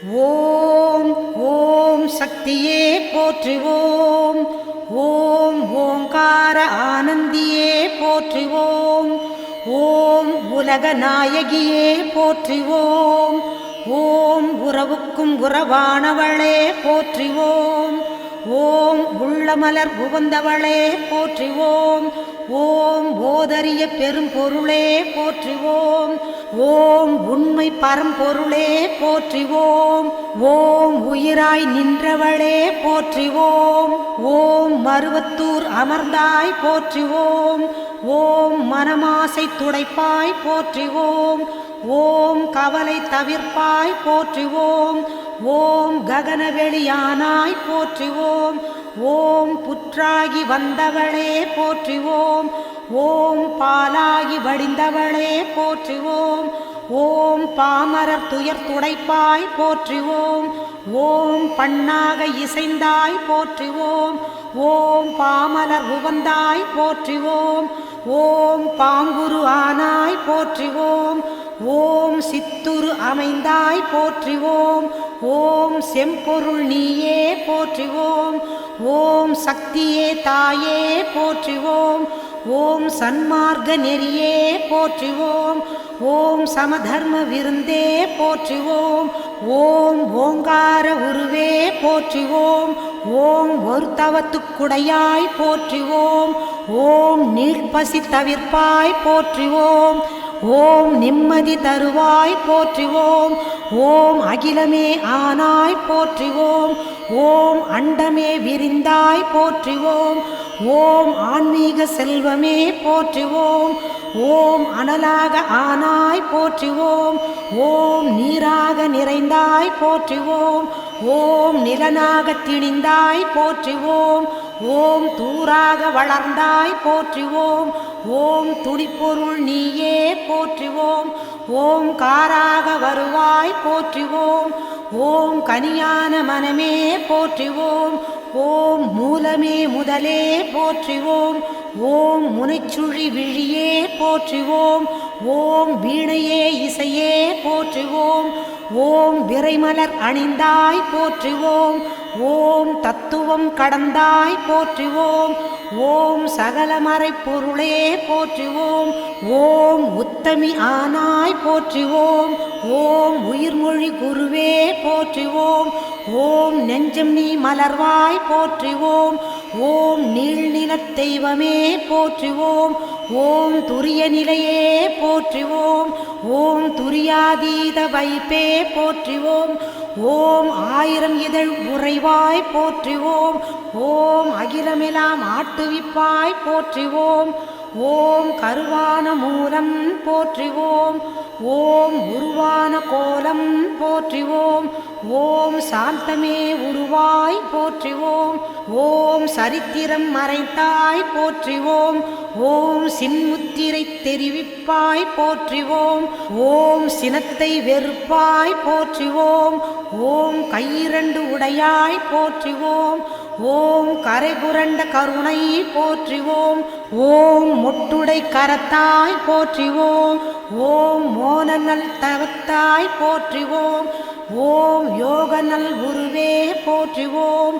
ஓம் ஓம் சக்தியே போற்றுவோம். ஓம் ஓங்கார ஆனந்தியே போற்றுவோம். ஓம் உலக நாயகியே போற்றுவோம். ஓம் உறவுக்கும் உறவானவளே போற்றுவோம். ஓம் உள்ளமலர் உகந்தவளே போற்றுவோம். ஓம் ஓதரிய பெரும்பொருளே போற்றுவோம். ஓம் உண்மை பரம்பொருளே போற்றுவோம். ஓம் உயிராய் நின்றவளே போற்றுவோம். ஓம் மருவத்தூர் அமர்ந்தாய் போற்றுவோம். ஓம் மனமாசை துடைப்பாய் போற்றுவோம். ஓம் கவலை தவிர்ப்பாய் போற்றுவோம். ஓம் ககனவெளியானாய் போற்றுவோம். ஓம் புற்றாகி வந்தவளே போற்றுவோம். ஓம் பாலாகி வடிந்தவளே போற்றுவோம். ஓம் பாமரர் துயர் துடைப்பாய் போற்றுவோம். ஓம் பண்ணாக இசைந்தாய் போற்றுவோம். ஓம் பாமலர் உகந்தாய் போற்றுவோம். ஓம் பாங்குரு ஆனாய் போற்றுவோம். ஓம் சித்துரு அமைந்தாய் போற்றுவோம். ஓம் செம்பொருள் நீயே போற்றுவோம். ஓம் சக்தியே தாயே போற்றுவோம். ஓம் சன்மார்க்க நெறியே போற்றுவோம். ஓம் சமதர்ம விருந்தே போற்றுவோம். ஓம் ஓங்கார உருவே போற்றுவோம். ஓம் ஒரு தவத்துக்குடையாய் போற்றுவோம். ஓம் நீழ்பசி தவிர்ப்பாய் போற்றுவோம். ஓம் நிம்மதி தருவாய் போற்றுவோம். ஓம் அகிலமே ஆனாய் போற்றுவோம். ஓம் அண்டமே விரிந்தாய் போற்றுவோம். ஓம் ஆன்மீக செல்வமே போற்றுவோம். ஓம் அனலாக ஆனாய் போற்றுவோம். ஓம் நீராக நிறைந்தாய் போற்றுவோம். ஓம் நிலனாக திணிந்தாய் போற்றுவோம். ஓம் தூராக வளர்ந்தாய் போற்றுவோம். ஓம் துடிப்பொருள் நீயே போற்றுவோம். ஓம் காராக வருவாய் போற்றுவோம். ஓம் கனியான மனமே போற்றுவோம். ஓம் மூலமே முதலே போற்றுவோம். ஓம் முனைச்சுழி விழியே போற்றுவோம். ஓம் வீணையே இசையே போற்றுவோம். ஓம் விரைமலர் அணிந்தாய் போற்றுவோம். ஓம் தத்துவம் கடந்தாய் போற்றுவோம். ஓம் சகலமறை பொருளே போற்றுவோம். ஓம் உத்தமி ஆனாய் போற்றுவோம். ஓம் உயிர்மொழி குருவே போற்றுவோம். ஓம் நெஞ்சம் நீ மலர்வாய் போற்றுவோம். ஓம் நீள்நிலத் தெய்வமே போற்றுவோம். ஓம் துரிய நிலையே போற்றுவோம். ஓம் துரியாதீத வைப்பே போற்றுவோம். ஓம் ஆயிரம் இதழ் உறைவாய் போற்றுவோம். ஓம் அகிலமெல்லாம் ஆட்டுவிப்பாய் போற்றுவோம். ஓம் கருவான மூலம் போற்றுவோம். ஓம் உருவான கோலம் போற்றுவோம். ஓம் சாந்தமே உருவாய் போற்றுவோம். ஓம் சரித்திரம் மறைத்தாய் போற்றுவோம். ஓம் சின்முத்திரை தெரிவிப்பாய் போற்றுவோம். ஓம் சினத்தை வெறுப்பாய் போற்றுவோம். ஓம் கையிரண்டு உடையாய் போற்றுவோம். ஓம் கரைபுரண்ட கருணை போற்றுவோம். ஓம் மொட்டுடை கரத்தாய் போற்றுவோம். ஓம் மோனநல் தவத்தாய் போற்றுவோம். ஓம் யோகநல் உருவே போற்றுவோம்.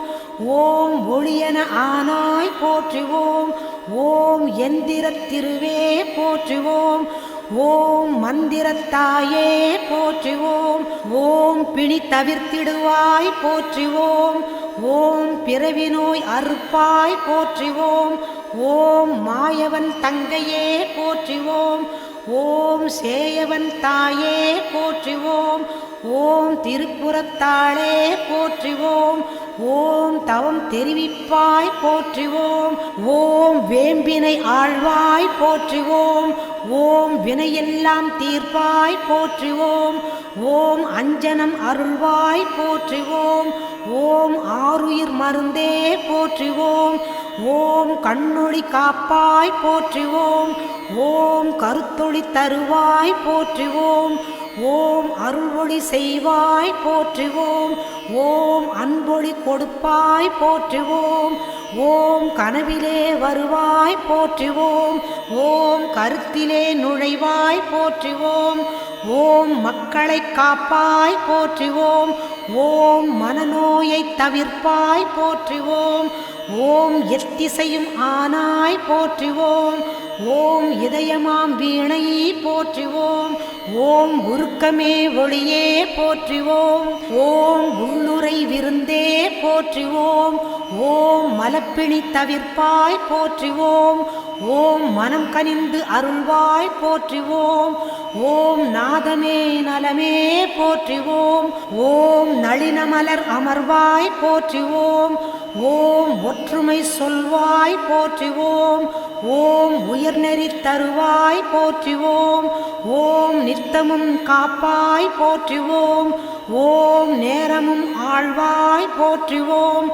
ஓம் ஒளியன ஆனாய் போற்றுவோம். ஓம் எந்திரத் திருவே போற்றுவோம். ஓம் மந்திரத்தாயே போற்றுவோம். ஓம் பிணி தவிர்த்திடுவாய் போற்றுவோம். ஓம் பிறவி நோய் அறுப்பாய் போற்றுவோம். ஓம் மாயவன் தங்கையே போற்றுவோம். ஓம் சேயவன் தாயே போற்றுவோம். ஓம் திருப்புறத்தாளே போற்றுவோம். ஓம் தவம் தெரிவிப்பாய் போற்றுவோம். ஓம் வேம்பினை ஆழ்வாய் போற்றுவோம். ஓம் வினையெல்லாம் தீர்ப்பாய் போற்றுவோம். ஓம் அஞ்சனம் அருள்வாய் போற்றுவோம். ஓம் ஆருயிர் மருந்தே போற்றுவோம். ஓம் கண்ணொளி காப்பாய் போற்றுவோம். ஓம் கருத்தொளி தருவாய் போற்றுவோம். ஓம் அருள்வொளி செய்வாய் போற்றுவோம். ஓம் அன்பொளி கொடுப்பாய் போற்றுவோம். ஓம் கனவிலே வருவாய் போற்றுவோம். ஓம் கருத்திலே நுழைவாய் போற்றுவோம். ஓம் மக்களை காப்பாய் போற்றுவோம். ஓம் மனநோயை தவிர்ப்பாய் போற்றுவோம். ஓம் எத்திசையும் ஆனாய் போற்றுவோம். ஓம் இதயமாம் வீணை போற்றுவோம். ஓம் உருக்கமே ஒளியே போற்றுவோம். ஓம் உள்ளுரை விருந்தே போற்றுவோம். ஓம் மலப்பிணி தவிர்ப்பாய் போற்றுவோம். ஓம் மனம் கனிந்து அருள்வாய் போற்றுவோம். ஓம் நாதமே நலமே போற்றுவோம். ஓம் நளினமலர் அமர்வாய் போற்றுவோம். ஓம் ஒற்றுமை சொல்வாய் போற்றுவோம். ஓம் உயர்நெறி தருவாய் போற்றுவோம். ஓம் நித்தமும் காப்பாய் போற்றுவோம். ஓம் நேரமும் ஆழ்வாய் போற்றுவோம்.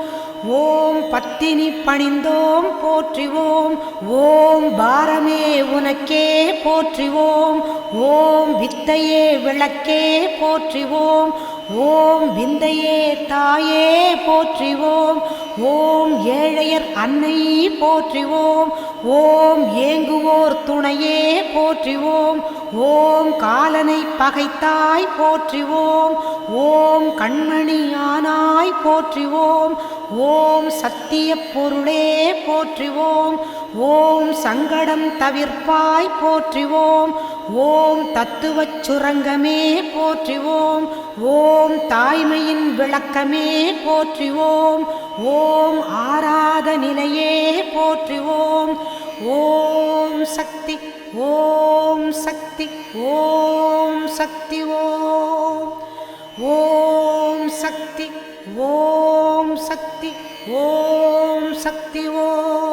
ஓம் பத்தினி பணிந்தோம் போற்றுவோம். ஓம் பாரமே உனக்கே போற்றுவோம். ஓம் வித்தையே விளக்கே போற்றுவோம். ஓம் விந்தையே தாயே போற்றுவோம். ஓம் ஏழையர் அன்னை போற்றுவோம். ஓம் ஏங்குவோர் துணையே போற்றுவோம். ஓம் காலனை பகைத்தாய் போற்றுவோம். ஓம் கண்மணி ஆனாய் போற்றுவோம். ஓம் சத்திய பொருளே போற்றுவோம். ஓம் சங்கடம் தவிர்ப்பாய் போற்றுவோம். ஓம் தத்துவச் சுரங்கமே போற்றுவோம். ஓம் தாய்மையின் விளக்கமே போற்றுவோம். ஓம் ஆராத நிலையே போற்றுவோம். ஓம் சக்தி ஓம் சக்தி ஓம் சக்தி ஓம். ஓம் சக்தி ஓம் சக்தி ஓம் சக்தி ஓம்.